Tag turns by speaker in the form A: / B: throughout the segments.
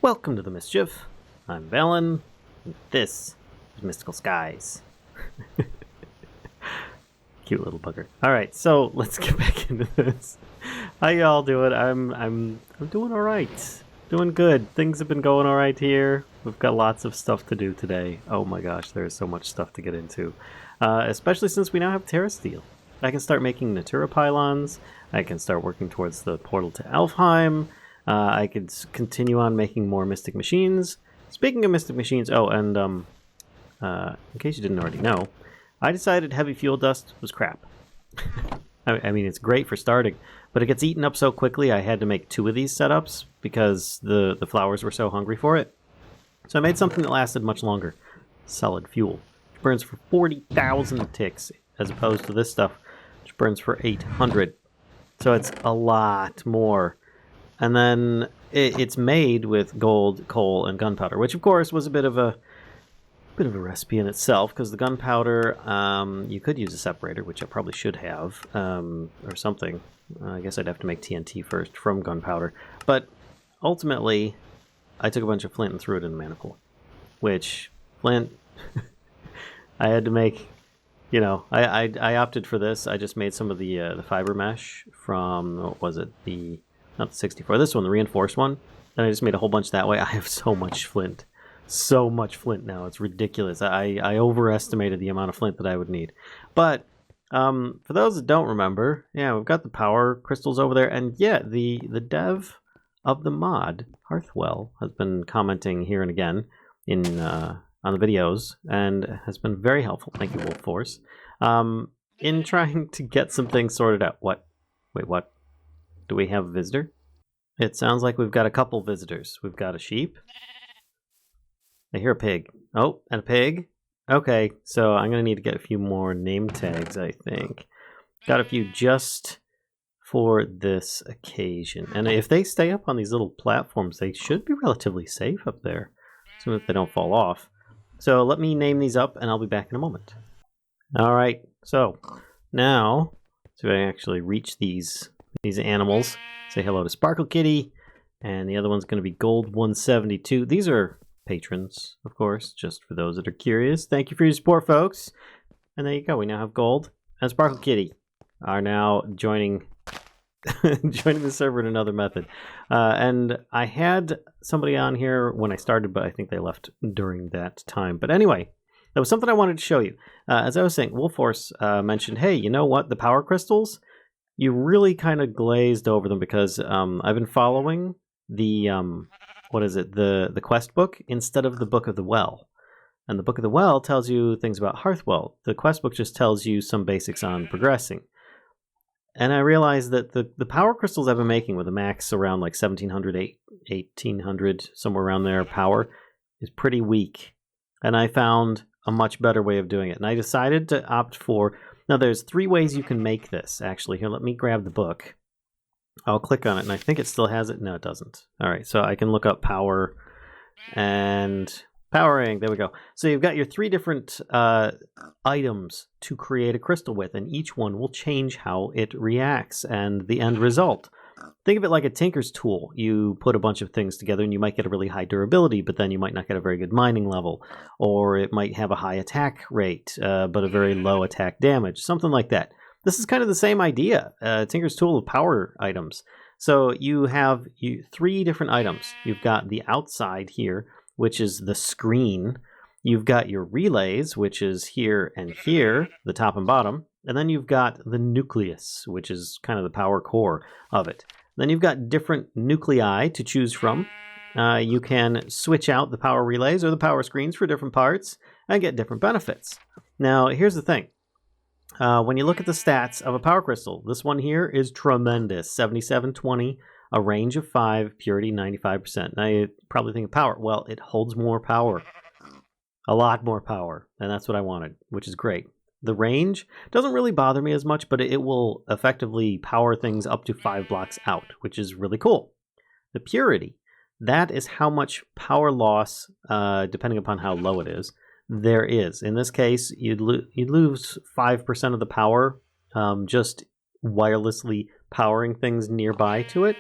A: Welcome to the Mischief. I'm Valen, and this is Mystical Skies. Cute little bugger. Alright, so let's get back into this. How y'all doing? I'm doing alright. Doing good. Things have been going alright here. We've got lots of stuff to do today. Oh my gosh, there's so much stuff to get into. Especially since we now have Terra Steel. I can start making Natura pylons. I can start working towards the portal to Alfheim. I could continue on making more Mystic Machines. Speaking of Mystic Machines, oh, and in case you didn't already know, I decided heavy fuel dust was crap. I mean, it's great for starting, but it gets eaten up so quickly I had to make 2 of these setups because the flowers were so hungry for it. So I made something that lasted much longer. Solid fuel. Which burns for 40,000 ticks, as opposed to this stuff, which burns for 800. So it's a lot more. And then it's made with gold, coal, and gunpowder, which of course was a bit of a recipe in itself, because the gunpowder, you could use a separator, which I probably should have, or something. I guess I'd have to make TNT first from gunpowder. But ultimately, I took a bunch of flint and threw it in the Monocle, which flint I had to make. You know, I opted for this. I just made some of the fiber mesh from, what was it, not the 64, this one, the reinforced one. And I just made a whole bunch that way. I have so much flint. So much flint now. It's ridiculous. I overestimated the amount of flint that I would need. But for those that don't remember, yeah, we've got the power crystals over there. And yeah, the dev of the mod, Hearth Well, has been commenting here and again on the videos and has been very helpful. Thank you, Wolf Force. In trying to get some things sorted out. What? Wait, what? Do we have a visitor? It sounds like we've got a couple visitors. We've got a sheep. I hear a pig. Oh, and a pig. Okay, so I'm going to need to get a few more name tags, I think. Got a few just for this occasion. And if they stay up on these little platforms, they should be relatively safe up there, assuming that they don't fall off. So let me name these up, and I'll be back in a moment. All right, so now, so I actually reach these animals. Say hello to Sparkle Kitty, and the other one's going to be Gold 172. These are patrons, of course, just for those that are curious. Thank you for your support, folks. And there you go. We now have Gold and Sparkle Kitty are now joining the server in another method. And I had somebody on here when I started, but I think they left during that time. But anyway, there was something I wanted to show you. As I was saying, Wolfforce mentioned, hey, you know what? The power crystals, you really kind of glazed over them because I've been following the, the quest book instead of the Book of the Well. And the Book of the Well tells you things about Hearth Well. The quest book just tells you some basics on progressing. And I realized that the power crystals I've been making with a max around like 1700, 1800, somewhere around there, power, is pretty weak. And I found a much better way of doing it. And I decided to opt for... Now, there's 3 ways you can make this, actually. Here, let me grab the book. I'll click on it, and I think it still has it. No, it doesn't. All right, so I can look up power and powering. There we go. So you've got your 3 different items to create a crystal with, and each one will change how it reacts and the end result. Think of it like a tinker's tool. You put a bunch of things together and you might get a really high durability, but then you might not get a very good mining level. Or it might have a high attack rate, but a very low attack damage. Something like that. This is kind of the same idea. Tinker's tool of power items. So you have 3 different items. You've got the outside here, which is the screen. You've got your relays, which is here and here, the top and bottom. And then you've got the nucleus, which is kind of the power core of it. Then you've got different nuclei to choose from. You can switch out the power relays or the power screens for different parts and get different benefits. Now, here's the thing. When you look at the stats of a power crystal, this one here is tremendous. 7720, a range of 5, purity 95%. Now, you probably think of power. Well, it holds more power. A lot more power. And that's what I wanted, which is great. The range doesn't really bother me as much, but it will effectively power things up to 5 blocks out, which is really cool. The purity, that is how much power loss, depending upon how low it is, there is. In this case, you'd lose 5% of the power just wirelessly powering things nearby to it.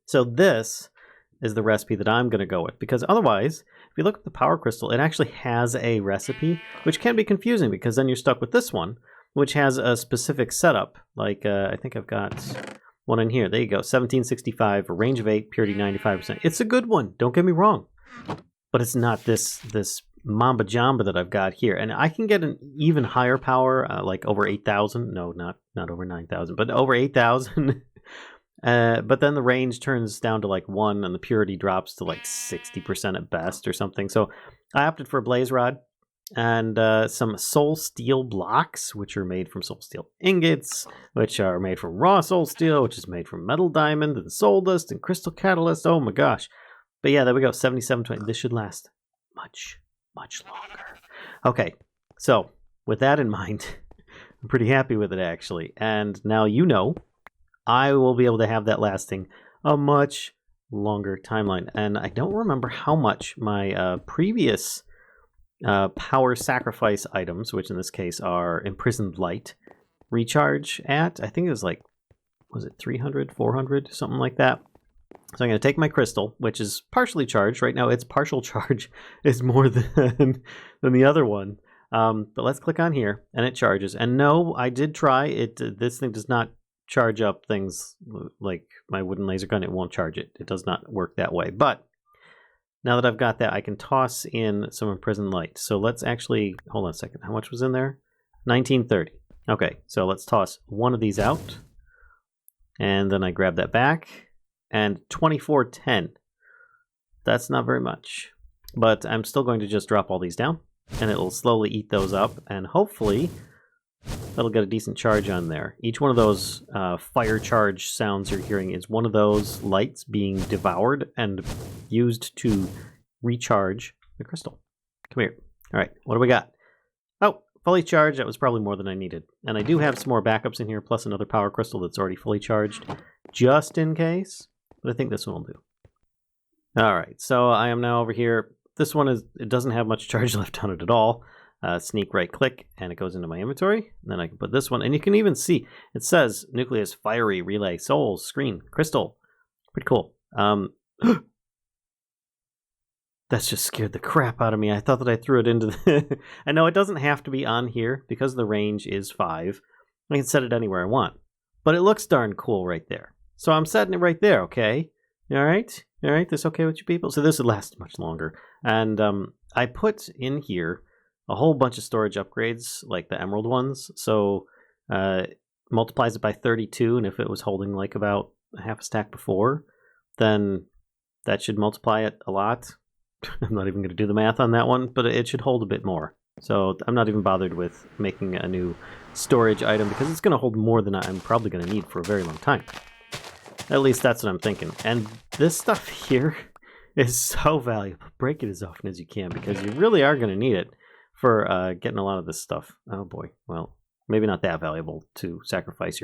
A: So this is the recipe that I'm going to go with. Because otherwise, if you look at the power crystal, it actually has a recipe, which can be confusing because then you're stuck with this one, which has a specific setup. Like, I think I've got one in here. There you go. 1765, a range of 8, purity 95%. It's a good one. Don't get me wrong. But it's not this Mamba Jamba that I've got here. And I can get an even higher power, like over 8,000. No, not over 9,000, but over 8,000. But then the range turns down to like 1 and the purity drops to like 60% at best or something. So I opted for a blaze rod and some soul steel blocks, which are made from soul steel ingots, which are made from raw soul steel, which is made from metal diamond and soul dust and crystal catalyst. Oh my gosh. But yeah, there we go. 7720. This should last much longer. Okay. So with that in mind, I'm pretty happy with it actually. And now you know I will be able to have that lasting a much longer timeline. And I don't remember how much my previous power sacrifice items, which in this case are imprisoned light, recharge at. I think it was like, was it 300, 400, something like that. So I'm going to take my crystal, which is partially charged. Right now its partial charge is more than the other one. But let's click on here and it charges. And no, I did try it. This thing does not charge up things like my wooden laser gun. It won't charge it. It does not work that way. But now that I've got that, I can toss in some imprisoned light. So let's actually, hold on a second. How much was in there? 1930. Okay, so let's toss one of these out. And then I grab that back. And 2410. That's not very much. But I'm still going to just drop all these down. And it'll slowly eat those up. And hopefully that'll get a decent charge on there. Each one of those fire charge sounds you're hearing is one of those lights being devoured and used to recharge the crystal. Come here. All right, what do we got? Oh, fully charged. That was probably more than I needed. And I do have some more backups in here, plus another power crystal that's already fully charged, just in case. But I think this one will do. All right, so I am now over here. This one it doesn't have much charge left on it at all. Sneak right click and it goes into my inventory. And then I can put this one, and you can even see it says nucleus, fiery, relay, soul, screen, crystal. Pretty cool. That's just scared the crap out of me. I thought that I threw it into the... I know it doesn't have to be on here because the range is 5. I can set it anywhere I want. But it looks darn cool right there. So I'm setting it right there, okay? All right? All right, this okay with you people? So this would last much longer. And I put in here a whole bunch of storage upgrades, like the emerald ones. So multiplies it by 32, and if it was holding like about a half a stack before, then that should multiply it a lot. I'm not even going to do the math on that one, but it should hold a bit more. So I'm not even bothered with making a new storage item because it's going to hold more than I'm probably going to need for a very long time. At least that's what I'm thinking. And this stuff here is so valuable. Break it as often as you can because you really are going to need it for getting a lot of this stuff. Oh boy. Well, maybe not that valuable to sacrifice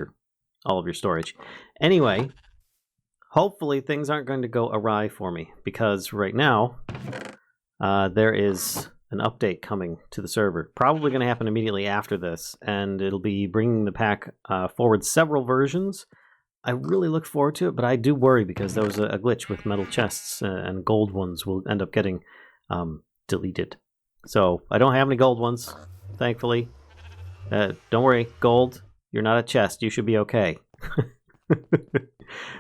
A: all of your storage. Anyway, hopefully things aren't going to go awry for me because right now there is an update coming to the server. Probably going to happen immediately after this, and it'll be bringing the pack forward several versions. I really look forward to it, but I do worry because there was a glitch with metal chests and gold ones will end up getting deleted. So I don't have any gold ones, thankfully. Don't worry, gold, you're not a chest. You should be okay.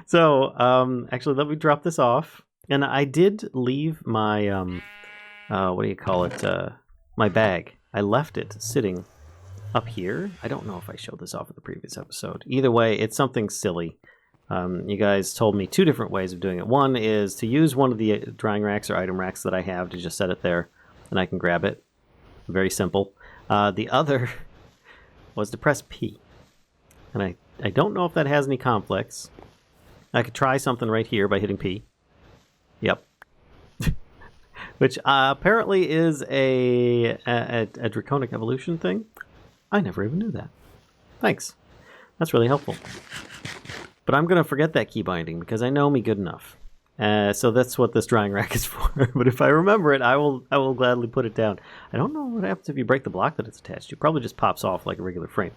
A: So actually, let me drop this off. And I did leave my, what do you call it, my bag. I left it sitting up here. I don't know if I showed this off in the previous episode. Either way, it's something silly. You guys told me 2 different ways of doing it. One is to use one of the drying racks or item racks that I have to just set it there, and I can grab it. Very simple. The other was to press P. And I don't know if that has any conflicts. I could try something right here by hitting P. Yep. Which apparently is a draconic evolution thing. I never even knew that. Thanks. That's really helpful. But I'm going to forget that key binding because I know me good enough. So that's what this drying rack is for. But if I remember it, I will gladly put it down. I don't know what happens if you break the block that it's attached to. It probably just pops off like a regular frame.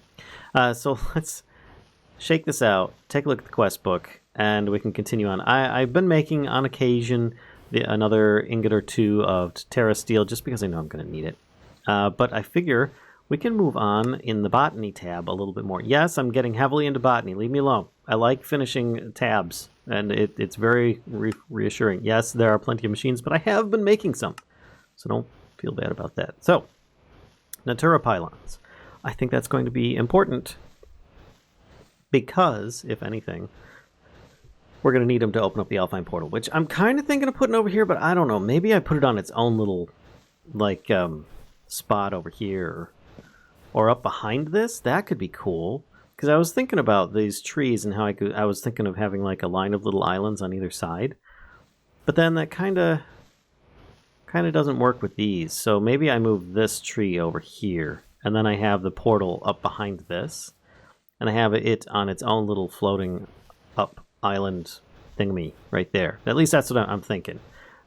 A: So let's shake this out, take a look at the quest book, and we can continue on. I've been making, on occasion, another ingot or two of Terra Steel, just because I know I'm going to need it. But I figure we can move on in the botany tab a little bit more. Yes, I'm getting heavily into botany. Leave me alone. I like finishing tabs, and it's very reassuring. Yes, there are plenty of machines, but I have been making some, so don't feel bad about that. So, Natura pylons. I think that's going to be important because, if anything, we're going to need them to open up the Alfheim portal, which I'm kind of thinking of putting over here, but I don't know. Maybe I put it on its own little, like, spot over here, or up behind this. That could be cool, because I was thinking about these trees and how I was thinking of having like a line of little islands on either side, but then that kind of doesn't work with these. So maybe I move this tree over here, and then I have the portal up behind this, and I have it on its own little floating up island thingy right there. At least that's what I'm thinking.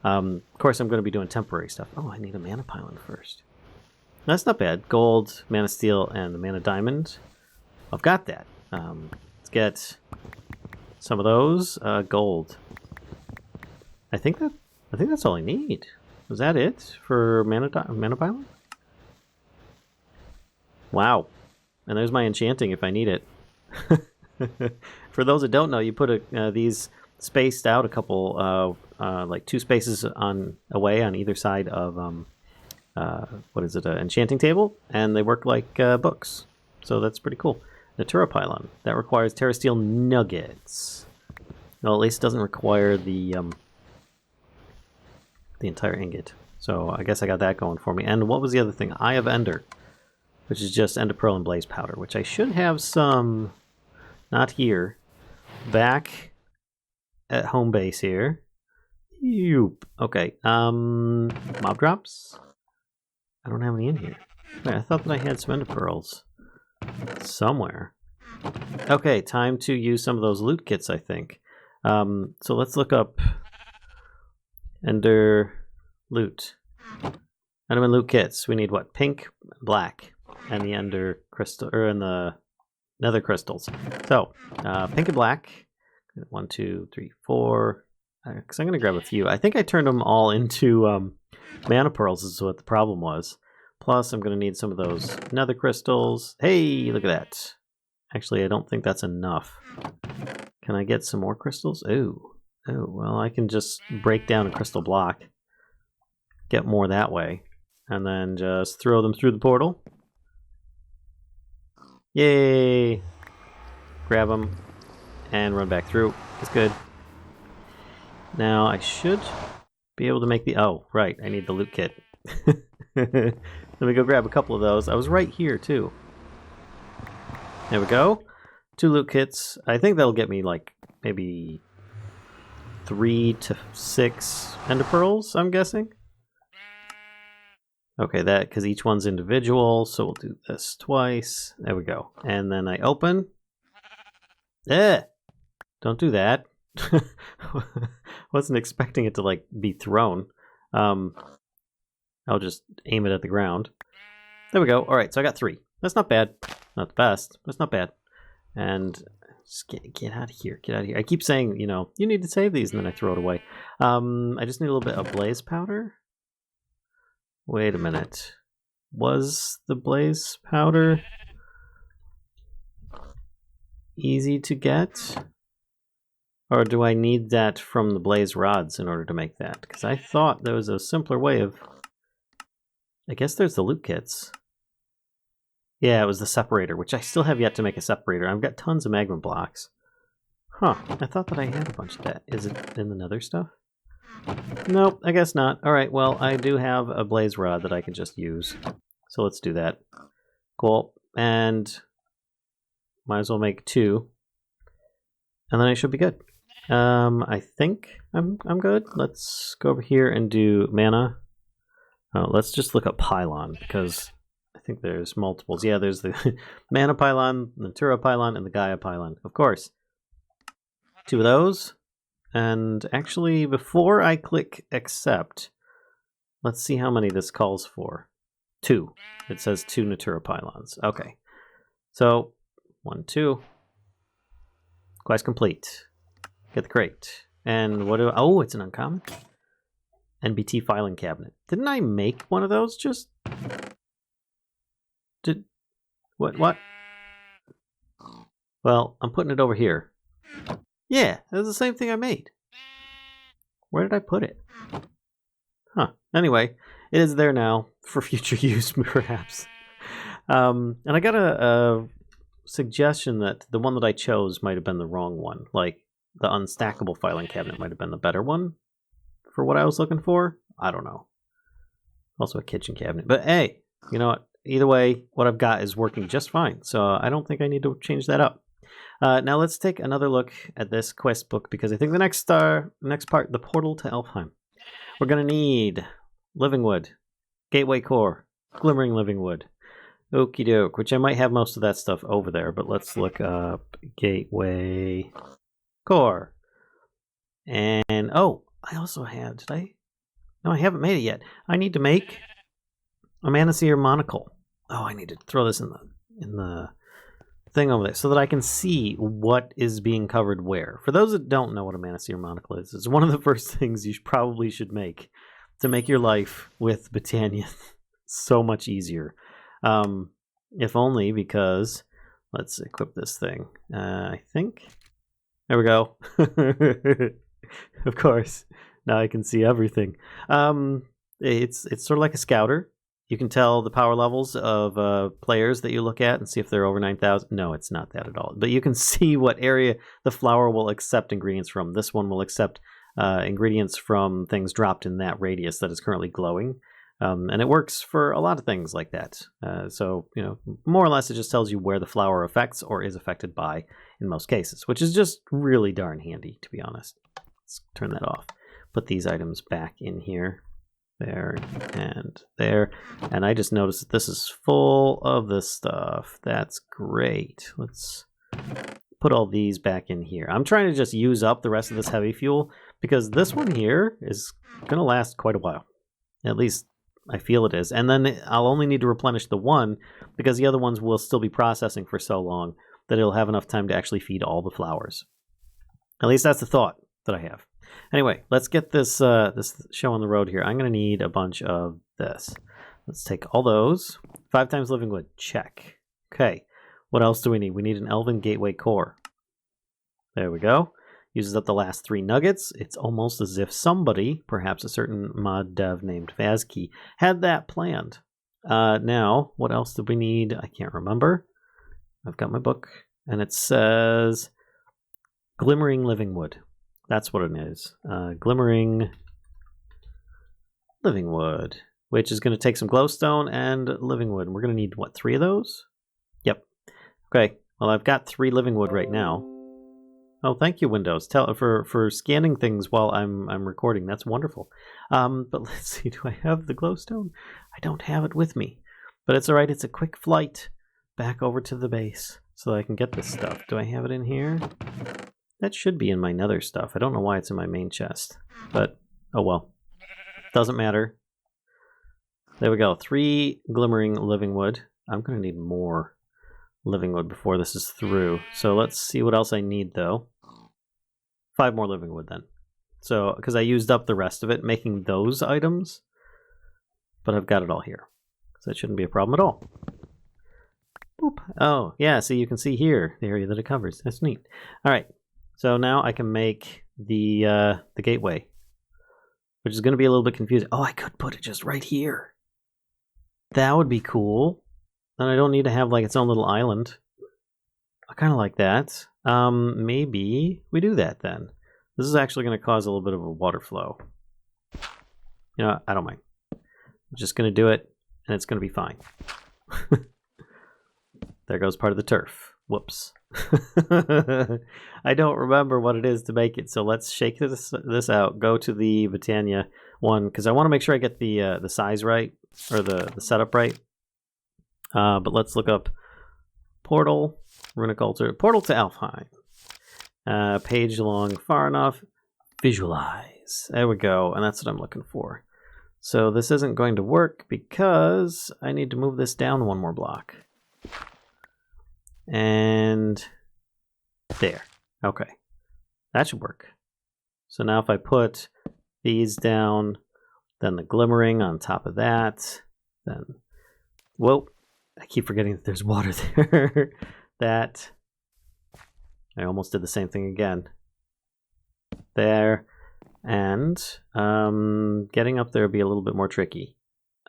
A: Of course, I'm going to be doing temporary stuff. Oh, I need a mana pylon first. That's not bad. Gold, mana steel, and the mana diamond. I've got that. Let's get some of those. Gold. I think that's all I need. Was that it for mana pylon? Wow. And there's my enchanting if I need it. For those that don't know, you put these spaced out a couple, like 2 spaces away on either side of what is it, an enchanting table, and they work like books. So that's pretty cool. Natura pylon. That requires Terra Steel nuggets. Well, at least it doesn't require the entire ingot. So I guess I got that going for me. And what was the other thing? Eye of Ender, which is just Ender Pearl and Blaze Powder, which I should have some, not here, back at home base here. Yoop. Okay. Mob drops? I don't have any in here. Wait, I thought that I had some Ender Pearls somewhere. Okay, time to use some of those loot kits, I think. So let's look up Ender loot. Enderman loot kits. We need what? Pink, black, and the Ender crystal, or in the nether crystals. So, pink and black. 1, 2, 3, 4. Because I'm going to grab a few. I think I turned them all into mana pearls is what the problem was. Plus, I'm going to need some of those nether crystals. Hey, look at that. Actually, I don't think that's enough. Can I get some more crystals? Oh, well, I can just break down a crystal block. Get more that way. And then just throw them through the portal. Yay! Grab them and run back through. It's good. Now I should be able to make the... Oh, right. I need the loot kit. Let me go grab a couple of those. I was right here, too. There we go. 2 loot kits. I think that'll get me, like, maybe 3 to 6 Ender Pearls, I'm guessing. Okay, that, because each one's individual, so we'll do this twice. There we go. And then I open. Don't do that. Wasn't expecting it to, like, be thrown. I'll just aim it at the ground. There we go. All right, so I got 3. That's not bad. Not the best, but it's not bad. And just get out of here. Get out of here. I keep saying, you know, you need to save these, and then I throw it away. I just need a little bit of blaze powder. Wait a minute. Was the blaze powder easy to get? Or do I need that from the blaze rods in order to make that? Because I thought there was a simpler way of... I guess there's the loot kits. Yeah, it was the separator, which I still have yet to make a separator. I've got tons of magma blocks. Huh, I thought that I had a bunch of that. Is it in the nether stuff? Nope, I guess not. Alright, well, I do have a blaze rod that I can just use. So let's do that. Cool. And might as well make 2. And then I should be good. I think I'm good. Let's go over here and do mana. Let's just look up pylon, because I think there's multiples. Yeah, there's the mana pylon, the Natura pylon, and the Gaia pylon. Of course. 2 of those. And actually, before I click accept, let's see how many this calls for. 2. It says 2 Natura pylons. Okay. So, 1, 2. Quest complete. Get the crate. And what do... Oh, it's an uncommon. NBT filing cabinet. Didn't I make one of those just... What? Well, I'm putting it over here. Yeah, that's the same thing I made. Where did I put it? Huh. Anyway, it is there now for future use, perhaps. And I got a suggestion that the one that I chose might have been the wrong one. Like, the unstackable filing cabinet might have been the better one for what I was looking for. I don't know. Also a kitchen cabinet. But hey, you know what? Either way, what I've got is working just fine. So I don't think I need to change that up. Now let's take another look at this quest book, because I think the next part, the portal to Alfheim. We're going to need living wood, gateway core, glimmering living wood. Okie doke, which I might have most of that stuff over there, but let's look up gateway core. And, oh, I also had, did I? No, I haven't made it yet. I need to make a Manastir Monocle. Oh, I need to throw this in the thing over there so that I can see what is being covered where. For those that don't know what a Manastir Monocle is, it's one of the first things you probably should make to make your life with Britannia so much easier. If only because, let's equip this thing. I think, there we go. Of course, now I can see everything. It's sort of like a scouter. You can tell the power levels of players that you look at and see if they're over 9,000. No, it's not that at all. But you can see what area the flower will accept ingredients from. This one will accept ingredients from things dropped in that radius that is currently glowing. And it works for a lot of things like that. So, you know, more or less it just tells you where the flower affects or is affected by in most cases, which is just really darn handy, to be honest. Let's turn that off. Put these items back in here. There and there. And I just noticed that this is full of this stuff. That's great. Let's put all these back in here. I'm trying to just use up the rest of this heavy fuel because this one here is going to last quite a while. At least I feel it is. And then I'll only need to replenish the one because the other ones will still be processing for so long that it'll have enough time to actually feed all the flowers. At least that's the thought that I have. Anyway, let's get this this show on the road here. I'm going to need a bunch of this. Let's take all those. 5 times living wood. Check. Okay. What else do we need? We need an elven gateway core. There we go. Uses up the last 3 nuggets. It's almost as if somebody, perhaps a certain mod dev named Vazkey, had that planned. Now, what else did we need? I can't remember. I've got my book, and it says Glimmering Living Wood. That's what it is. Glimmering Living Wood, which is going to take some glowstone and living wood. We're going to need, what, 3 of those? Yep. Okay, well, I've got 3 living wood right now. Oh, thank you, Windows, for scanning things while I'm recording. That's wonderful. But let's see, do I have the glowstone? I don't have it with me. But it's all right. It's a quick flight back over to the base so that I can get this stuff. Do I have it in here? That should be in my nether stuff. I don't know why it's in my main chest. But, oh well. Doesn't matter. There we go. 3 glimmering living wood. I'm going to need more living wood before this is through. So let's see what else I need, though. 5 more living wood, then. So, because I used up the rest of it making those items. But I've got it all here. So that shouldn't be a problem at all. Boop. Oh, yeah, so you can see here the area that it covers. That's neat. All right. So now I can make the gateway, which is going to be a little bit confusing. Oh, I could put it just right here. That would be cool. Then I don't need to have like its own little island. I kind of like that. Maybe we do that then. This is actually going to cause a little bit of a water flow. You know, I don't mind. I'm just going to do it, and it's going to be fine. There goes part of the turf. Whoops. I don't remember what it is to make it, so let's shake this out. Go to the Britannia one, because I want to make sure I get the size right, or the setup right. But let's look up portal, runic altar, portal to Alfheim. Page long, far enough. Visualize. There we go, and that's what I'm looking for. So this isn't going to work because I need to move this down 1 more block. And there. Okay. That should work. So now if I put these down, then the Glimmering on top of that, then... Whoa! I keep forgetting that there's water there. That... I almost did the same thing again. There. And getting up there would be a little bit more tricky.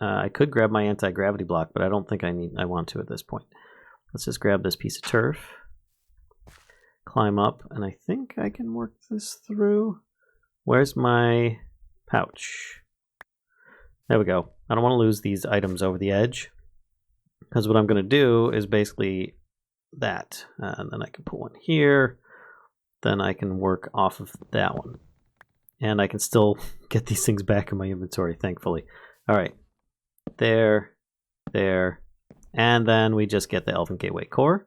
A: I could grab my anti-gravity block, but I don't think I want to at this point. Let's just grab this piece of turf. Climb up, and I think I can work this through. Where's my pouch? There we go. I don't want to lose these items over the edge, because what I'm going to do is basically that. And then I can put one here. Then I can work off of that one. And I can still get these things back in my inventory, thankfully. All right. There. There. And then we just get the Elven Gateway core.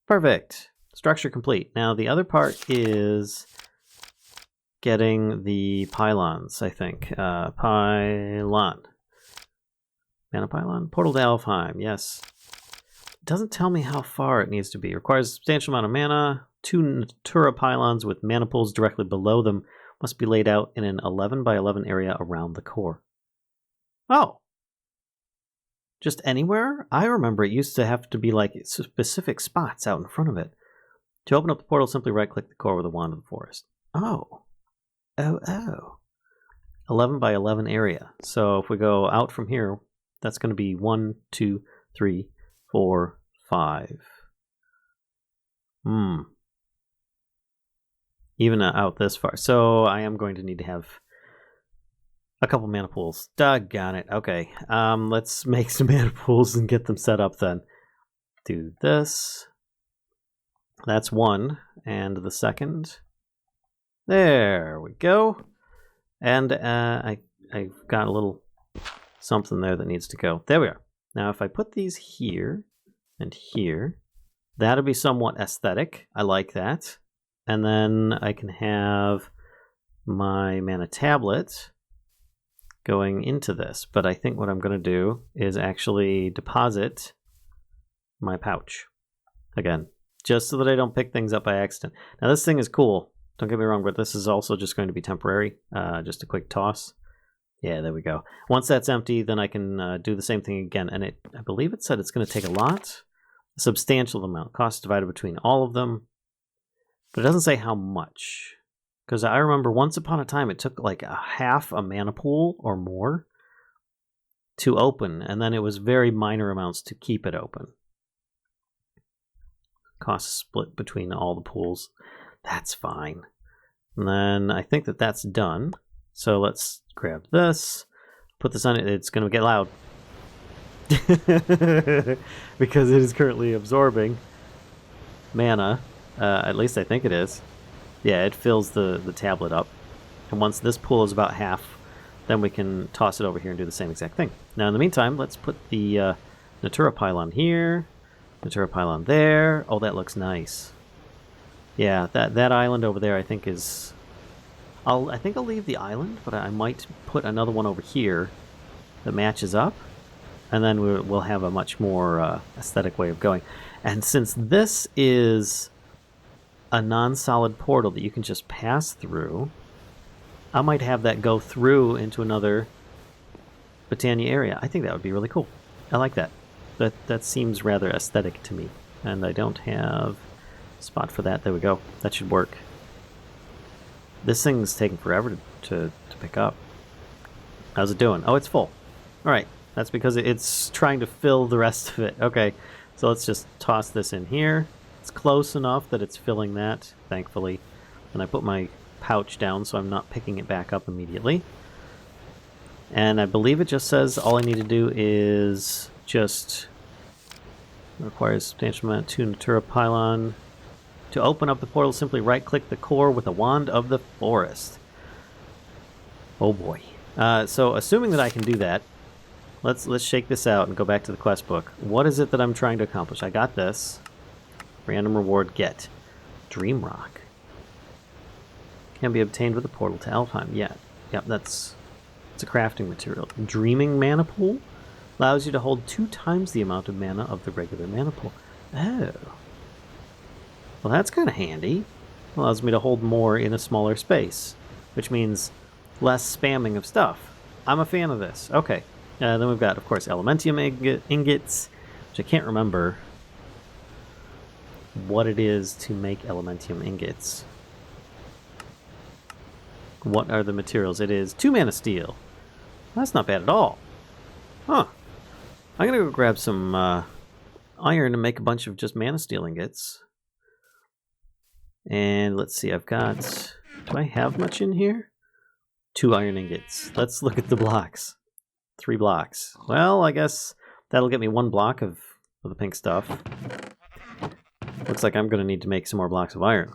A: Perfect. Structure complete. Now the other part is getting the pylons, I think. Pylon. Mana pylon? Portal to Alfheim, yes. It doesn't tell me how far it needs to be. It requires a substantial amount of mana. 2 Natura pylons with mana pools directly below them must be laid out in an 11 by 11 area around the core. Oh! Just anywhere? I remember it used to have to be like specific spots out in front of it. To open up the portal, simply right-click the core with a wand of the forest. Oh. Oh. 11 by 11 area. So if we go out from here, that's going to be 1, 2, 3, 4, 5. Even out this far. So I am going to need to have a couple mana pools. Doggone it. Okay. Let's make some mana pools and get them set up then. Do this. That's one. And the second. There we go. And I've got a little something there that needs to go. There we are. Now if I put these here and here, that'll be somewhat aesthetic. I like that. And then I can have my mana tablet going into this. But I think what I'm going to do is actually deposit my pouch again, just so that I don't pick things up by accident. Now this thing is cool. Don't get me wrong, but this is also just going to be temporary. Just a quick toss. Yeah, there we go. Once that's empty, then I can do the same thing again. And I believe it said it's going to take a lot. A substantial amount. Cost divided between all of them. But it doesn't say how much. Because I remember once upon a time it took like a half a mana pool or more to open. And then it was very minor amounts to keep it open. Cost split between all the pools. That's fine. And then I think that that's done. So let's grab this. Put this on it. It's going to get loud. Because it is currently absorbing mana. At least I think it is. Yeah, it fills the tablet up. And once this pool is about half, then we can toss it over here and do the same exact thing. Now in the meantime, let's put the Natura pylon here. Natura pylon there. Oh, that looks nice. Yeah, that island over there I think is... I think I'll leave the island, but I might put another one over here that matches up. And then we'll have a much more aesthetic way of going. And since this is a non-solid portal that you can just pass through, I might have that go through into another Botania area. I think that would be really cool. I like that. That seems rather aesthetic to me. And I don't have a spot for that. There we go. That should work. This thing's taking forever to pick up. How's it doing? Oh, it's full. Alright. That's because it's trying to fill the rest of it. Okay. So let's just toss this in here. It's close enough that it's filling that, thankfully. And I put my pouch down so I'm not picking it back up immediately. And I believe it just says all I need to do is just... requires substantial amount of Natura pylon. To open up the portal, simply right-click the core with a wand of the forest. Oh boy. So assuming that I can do that, let's shake this out and go back to the quest book. What is it that I'm trying to accomplish? I got this. Random reward get. Dream Rock. Can be obtained with a portal to Alfheim. Yeah. Yep, it's a crafting material. Dreaming mana pool allows you to hold 2 times the amount of mana of the regular mana pool. Oh. Well, that's kind of handy. Allows me to hold more in a smaller space, which means less spamming of stuff. I'm a fan of this. Okay. Then we've got, of course, Elementium ingots, which I can't remember what it is to make Elementium ingots. What are the materials? It is 2 mana steel. That's not bad at all. Huh. I'm going to go grab some iron and make a bunch of just mana steel ingots. And let's see, I've got... Do I have much in here? 2 iron ingots. Let's look at the blocks. 3 blocks. Well, I guess that'll get me 1 block of the pink stuff. Looks like I'm going to need to make some more blocks of iron.